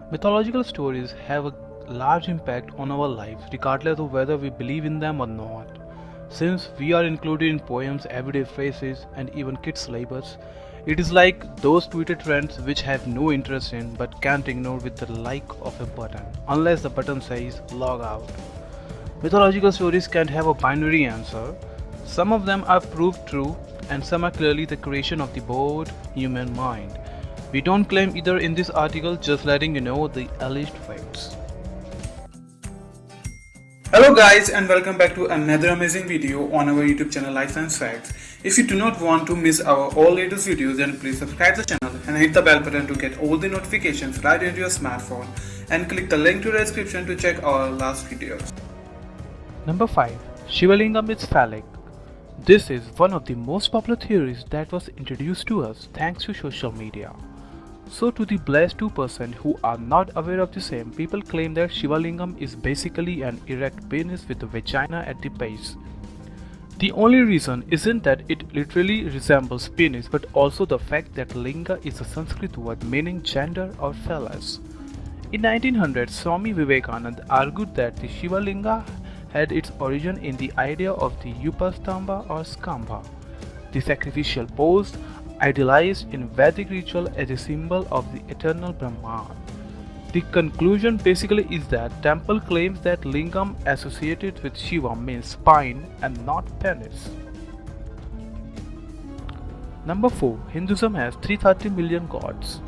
Mythological stories have a large impact on our lives, regardless of whether we believe in them or not. Since we are included in poems, everyday phrases, and even kids' labels, it is like those Twitter trends which have no interest in but can't ignore with the like of a button, unless the button says log out. Mythological stories can't have a binary answer. Some of them are proved true, and some are clearly the creation of the bored human mind. We don't claim either in this article, just letting you know the alleged facts. Hello guys and welcome back to another amazing video on our YouTube channel Life Science Facts. If you do not want to miss our all latest videos, then please subscribe the channel and hit the bell button to get all the notifications right into your smartphone, and click the link to the description to check our last videos. Number 5. Shivalingam is phallic. This is one of the most popular theories that was introduced to us thanks to social media. So to the blessed 2% who are not aware of the same, people claim that Shivalingam is basically an erect penis with a vagina at the base. The only reason isn't that it literally resembles penis, but also the fact that linga is a Sanskrit word meaning gender or phallus. In 1900, Swami Vivekananda argued that the Shivalinga had its origin in the idea of the Upastamba or Skambha, the sacrificial pose idealized in Vedic ritual as a symbol of the eternal Brahman. The conclusion basically is that temple claims that lingam associated with Shiva means spine and not penis. Number 4. Hinduism has 330 million gods.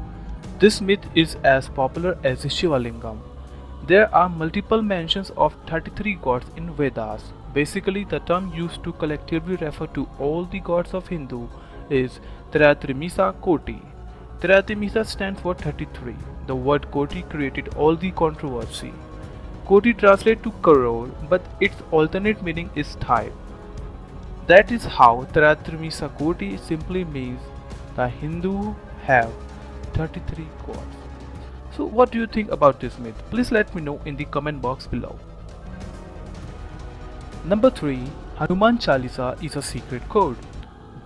This myth is as popular as the Shiva Lingam. There are multiple mentions of 33 gods in Vedas. Basically, the term used to collectively refer to all the gods of Hindu is Trayatrimisa Koti. Trayatrimisa stands for 33. The word Koti created all the controversy. Koti translates to crore, but its alternate meaning is thigh. That is how Trayatrimisa Koti simply means the Hindu have 33 gods. So what do you think about this myth? Please let me know in the comment box below. Number 3. Hanuman Chalisa is a secret code.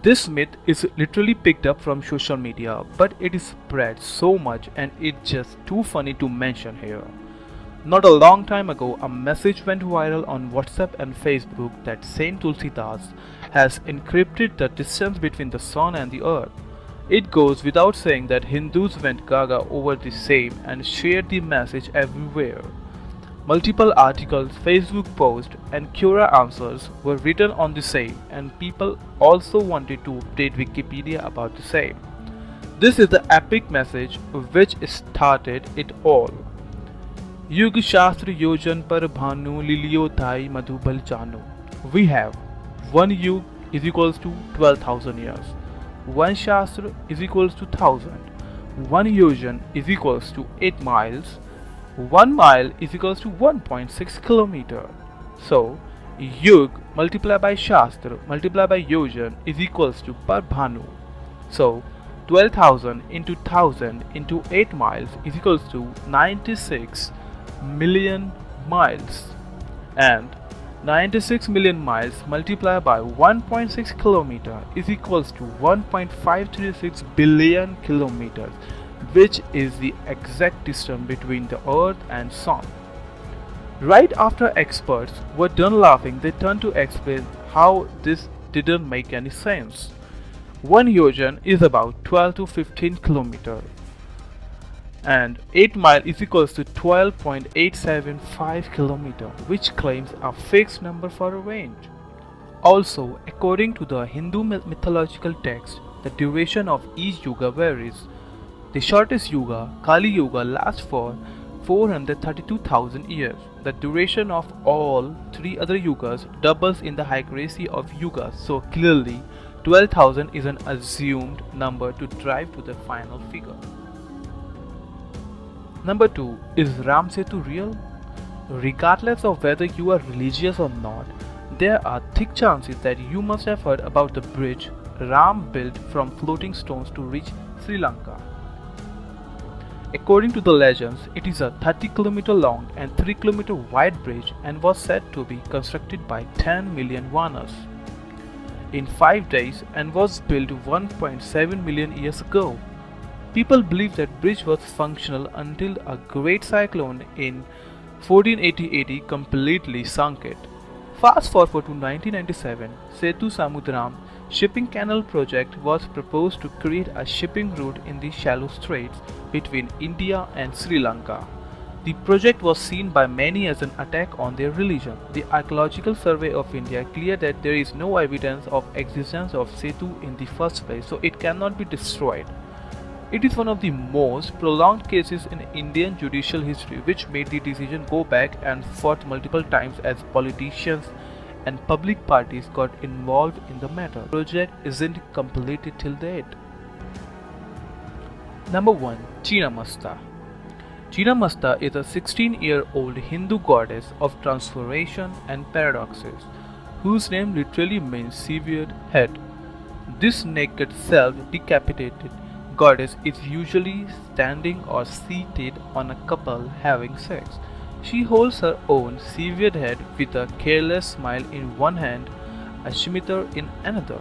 This myth is literally picked up from social media, but it is spread so much and it's just too funny to mention here. Not a long time ago, a message went viral on WhatsApp and Facebook that Saint Tulsidas has encrypted the distance between the sun and the earth. It goes without saying that Hindus went gaga over the same and shared the message everywhere. Multiple articles, Facebook posts, and Quora answers were written on the same, and people also wanted to update Wikipedia about the same. This is the epic message which started it all. Yug Shastra Yojan Par Bhanu Liliyo Thai Madhubal Chanu. We have 1 yug is equals to 12,000 years. 1 Shastra is equals to 1000. 1 yojan is equals to 8 miles. 1 mile is equals to 1.6 kilometer. So, yug multiplied by shastra multiplied by yojan is equals to Parbhanu. So, 12,000 into 1000 into 8 miles is equals to 96 million miles. And 96 million miles multiplied by 1.6 kilometer is equals to 1.536 billion kilometers, which is the exact distance between the earth and sun. Right after experts were done laughing, they turned to explain how this didn't make any sense. 1 yojan is about 12 to 15 kilometers, and 8 mile is equals to 12.875 kilometer, which claims a fixed number for a range. Also, according to the Hindu mythological text, the duration of each yuga varies. The shortest yuga, Kali Yuga, lasts for 432,000 years. The duration of all 3 other yugas doubles in the hierarchy of yugas, so clearly 12,000 is an assumed number to drive to the final figure. Number 2. Is Ram Setu real? Regardless of whether you are religious or not, there are thick chances that you must have heard about the bridge Ram built from floating stones to reach Sri Lanka. According to the legends, it is a 30-kilometer long and 3-kilometer wide bridge and was said to be constructed by 10 million Vanas in 5 days and was built 1.7 million years ago. People believe that bridge was functional until a great cyclone in 1480 AD completely sunk it. Fast forward to 1997, Setu Samudram shipping canal project was proposed to create a shipping route in the shallow straits between India and Sri Lanka. The project was seen by many as an attack on their religion. The Archaeological Survey of India cleared that there is no evidence of existence of Setu in the first place, so it cannot be destroyed. It is one of the most prolonged cases in Indian judicial history, which made the decision go back and forth multiple times as politicians and public parties got involved in the matter. The project isn't completed till date. Number 1. Chinamasta. Chinamasta is a 16-year-old Hindu goddess of transformation and paradoxes, whose name literally means severed head. This naked, self-decapitated goddess is usually standing or seated on a couple having sex. She holds her own severed head with a careless smile in one hand, a scimitar in another.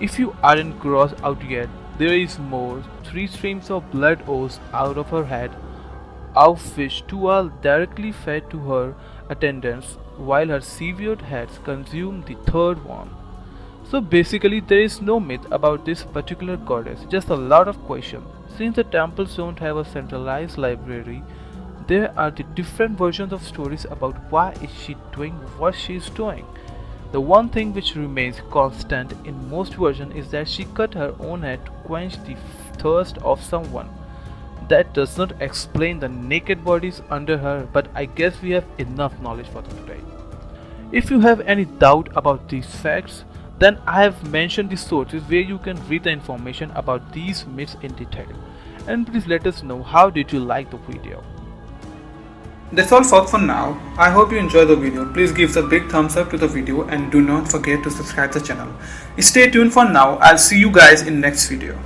If you aren't grossed out yet, there is more. 3 streams of blood oozed out of her head, of which 2 are directly fed to her attendants, while her severed heads consume the third one. So basically there is no myth about this particular goddess, just a lot of questions. Since the temples don't have a centralized library, there are the different versions of stories about why is she doing what she is doing. The one thing which remains constant in most versions is that she cut her own head to quench the thirst of someone. That does not explain the naked bodies under her, but I guess we have enough knowledge for today. If you have any doubt about these facts, then I have mentioned the sources where you can read the information about these myths in detail. And please let us know how did you like the video. That's all folks for now. I hope you enjoyed the video. Please give the big thumbs up to the video and do not forget to subscribe the channel. Stay tuned for now. I'll see you guys in next video.